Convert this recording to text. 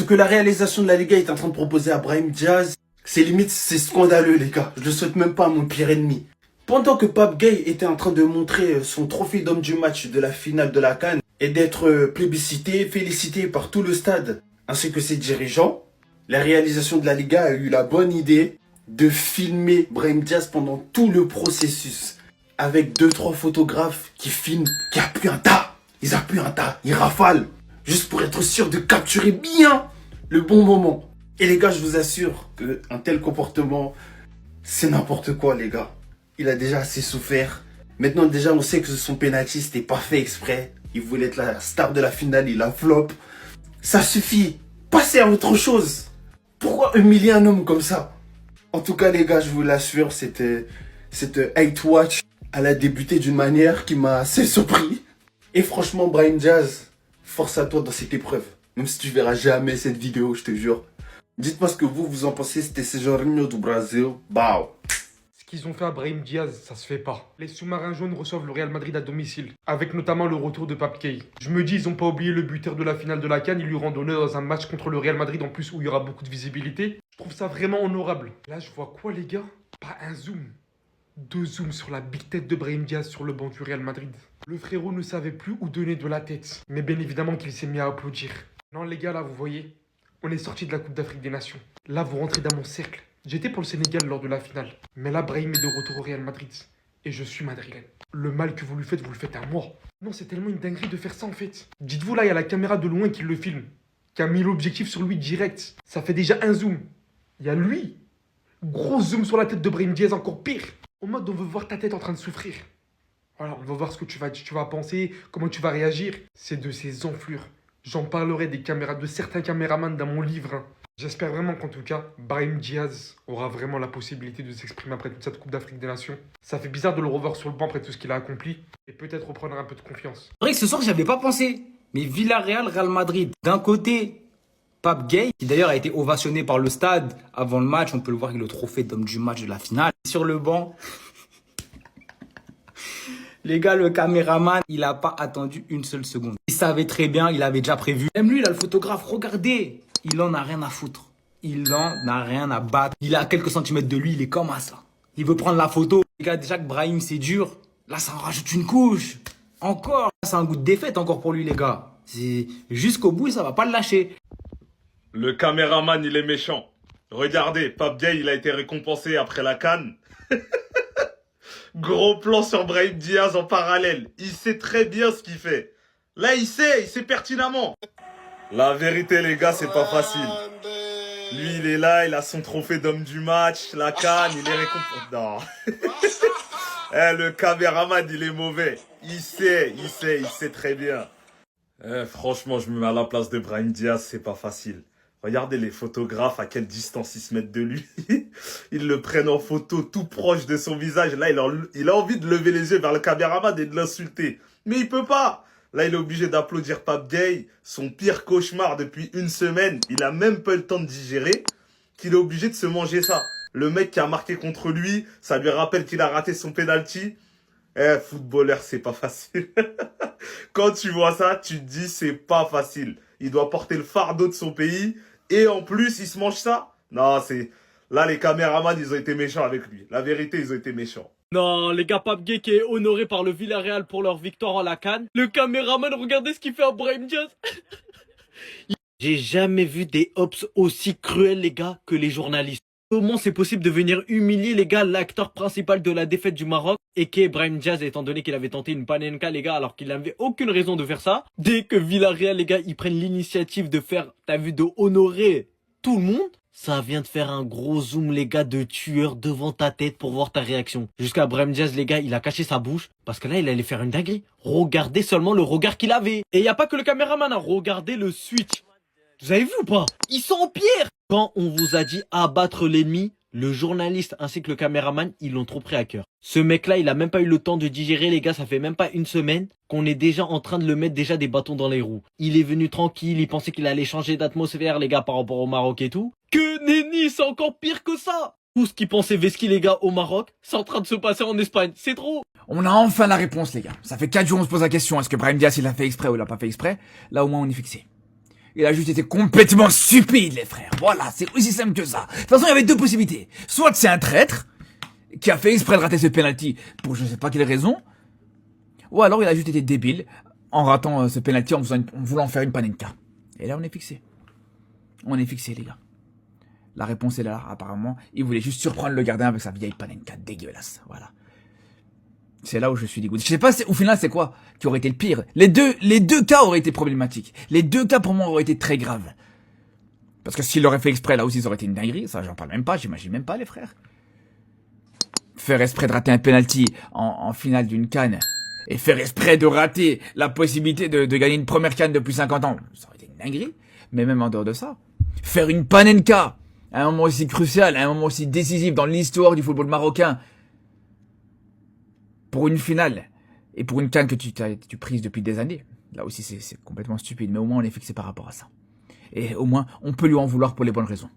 Ce que la réalisation de la Liga est en train de proposer à Brahim Diaz, c'est scandaleux les gars. Je le souhaite même pas à mon pire ennemi. Pendant que Pape Gueye était en train de montrer son trophée d'homme du match de la finale de la CAN et d'être plébiscité, félicité par tout le stade ainsi que ses dirigeants, la réalisation de la Liga a eu la bonne idée de filmer Brahim Diaz pendant tout le processus avec 2-3 photographes qui filment, qui appuient un tas. Ils appuient un tas, ils rafalent, juste pour être sûr de capturer bien le bon moment. Et les gars, je vous assure qu'un tel comportement, c'est n'importe quoi les gars. Il a déjà assez souffert. Maintenant déjà on sait que son penalty c'était pas fait exprès. Il voulait être la star de la finale, il a flop. Ça suffit, passez à autre chose. Pourquoi humilier un homme comme ça? En tout cas les gars, je vous l'assure, cette hate watch, elle a débuté d'une manière qui m'a assez surpris. Et franchement Brahim Diaz, force à toi dans cette épreuve. Même si tu verras jamais cette vidéo, je te jure. Dites-moi ce que vous en pensez, c'était Jorginho du Brésil. Bao. Ce qu'ils ont fait à Brahim Diaz, ça se fait pas. Les sous-marins jaunes reçoivent le Real Madrid à domicile, avec notamment le retour de Pape Gueye. Je me dis, ils ont pas oublié le buteur de la finale de la CAN, ils lui rendent honneur dans un match contre le Real Madrid en plus où il y aura beaucoup de visibilité. Je trouve ça vraiment honorable. Là, je vois quoi les gars? Pas un zoom. 2 zooms sur la big tête de Brahim Diaz sur le banc du Real Madrid. Le frérot ne savait plus où donner de la tête. Mais bien évidemment qu'il s'est mis à applaudir. Non les gars, là vous voyez, on est sorti de la Coupe d'Afrique des Nations. Là vous rentrez dans mon cercle. J'étais pour le Sénégal lors de la finale. Mais là Brahim est de retour au Real Madrid. Et je suis madrilène. Le mal que vous lui faites, vous le faites à moi. Non, c'est tellement une dinguerie de faire ça en fait. Dites-vous là, il y a la caméra de loin qui le filme. Qui a mis l'objectif sur lui direct. Ça fait déjà un zoom. Il y a lui. Gros zoom sur la tête de Brahim Diaz, encore pire. En mode on veut voir ta tête en train de souffrir. Voilà, on va voir ce que tu vas penser, comment tu vas réagir. C'est de ces enflures. J'en parlerai de certains caméramans dans mon livre. Hein. J'espère vraiment qu'en tout cas, Brahim Diaz aura vraiment la possibilité de s'exprimer après toute cette Coupe d'Afrique des Nations. Ça fait bizarre de le revoir sur le banc après tout ce qu'il a accompli. Et peut-être reprendre un peu de confiance. C'est vrai que ce soir, j'avais pas pensé. Mais Villarreal, Real Madrid. D'un côté, Pape Gueye, qui d'ailleurs a été ovationné par le stade avant le match. On peut le voir avec le trophée d'homme du match de la finale. Sur le banc... Les gars, le caméraman, il a pas attendu une seule seconde. Il savait très bien, il avait déjà prévu. Même lui, là, le photographe, regardez. Il en a rien à foutre. Il en a rien à battre. Il est à quelques centimètres de lui, il est comme ça. Il veut prendre la photo. Les gars, déjà que Brahim, c'est dur. Là, ça en rajoute une couche. Encore. C'est un goût de défaite encore pour lui, les gars. C'est jusqu'au bout, ça va pas le lâcher. Le caméraman, il est méchant. Regardez, Pape Gueye, il a été récompensé après la CAN. Gros plan sur Brahim Diaz en parallèle. Il sait très bien ce qu'il fait. Là, il sait pertinemment. La vérité, les gars, c'est pas facile. Lui, il est là, il a son trophée d'homme du match, la CAN, il est récompensé. Non. Le caméraman, il est mauvais. Il sait très bien. Franchement, je me mets à la place de Brahim Diaz, c'est pas facile. Regardez les photographes, à quelle distance ils se mettent de lui. Ils le prennent en photo tout proche de son visage. Là, il a envie de lever les yeux vers le caméraman et de l'insulter. Mais il peut pas. Là, il est obligé d'applaudir Pape Gueye, son pire cauchemar depuis une semaine. Il a même pas eu le temps de digérer qu'il est obligé de se manger ça. Le mec qui a marqué contre lui, ça lui rappelle qu'il a raté son penalty. Footballeur, c'est pas facile. Quand tu vois ça, tu te dis c'est pas facile. Il doit porter le fardeau de son pays. Et en plus, il se mange ça. Non, c'est... Là, les caméramans, ils ont été méchants avec lui. La vérité, ils ont été méchants. Non, les gars, Pape Gueye qui est honoré par le Villarreal pour leur victoire en la CAN. Le caméraman, regardez ce qu'il fait à Brahim Diaz. J'ai jamais vu des ops aussi cruels, les gars, que les journalistes. Comment c'est possible de venir humilier, les gars, l'acteur principal de la défaite du Maroc, et qui est Brahim Diaz, étant donné qu'il avait tenté une panenka, les gars, alors qu'il n'avait aucune raison de faire ça. Dès que Villarreal, les gars, ils prennent l'initiative de faire, t'as vu, de honorer tout le monde, ça vient de faire un gros zoom, les gars, de tueur devant ta tête pour voir ta réaction. Jusqu'à Brahim Diaz, les gars, il a caché sa bouche, parce que là, il allait faire une dinguerie. Regardez seulement le regard qu'il avait. Et il n'y a pas que le caméraman, hein, regardez le switch. Vous avez vu ou pas? Ils sont en pierre. Quand on vous a dit abattre l'ennemi, le journaliste ainsi que le caméraman, ils l'ont trop pris à cœur. Ce mec-là, il a même pas eu le temps de digérer, les gars, ça fait même pas une semaine qu'on est déjà en train de le mettre déjà des bâtons dans les roues. Il est venu tranquille, il pensait qu'il allait changer d'atmosphère, les gars, par rapport au Maroc et tout. Que nenni, c'est encore pire que ça. Tout ce qui pensait Veski, les gars, au Maroc, c'est en train de se passer en Espagne. C'est trop. On a enfin la réponse, les gars. Ça fait 4 jours on se pose la question, est-ce que Brahim Diaz il a fait exprès ou il a pas fait exprès? Là, au moins, on est fixé. Il a juste été complètement stupide, les frères. Voilà, c'est aussi simple que ça. De toute façon, il y avait deux possibilités. Soit c'est un traître qui a fait exprès de rater ce penalty pour je sais pas quelle raison, ou alors il a juste été débile en ratant ce penalty en voulant faire une panenka. Et là, on est fixé. On est fixé, les gars. La réponse est là, apparemment. Il voulait juste surprendre le gardien avec sa vieille panenka dégueulasse. Voilà. C'est là où je suis dégoûté. Je sais pas au final c'est quoi qui aurait été le pire. Les deux cas auraient été problématiques. Les deux cas pour moi auraient été très graves. Parce que s'il l'aurait fait exprès, là aussi ça aurait été une dinguerie. Ça j'en parle même pas, j'imagine même pas les frères. Faire exprès de rater un penalty en finale d'une CAN et faire exprès de rater la possibilité de gagner une première CAN depuis 50 ans, ça aurait été une dinguerie. Mais même en dehors de ça, faire une panenka à un moment aussi crucial, à un moment aussi décisif dans l'histoire du football marocain, pour une finale et pour une CAN que tu prises depuis des années, là aussi c'est complètement stupide, mais au moins on est fixé par rapport à ça. Et au moins on peut lui en vouloir pour les bonnes raisons.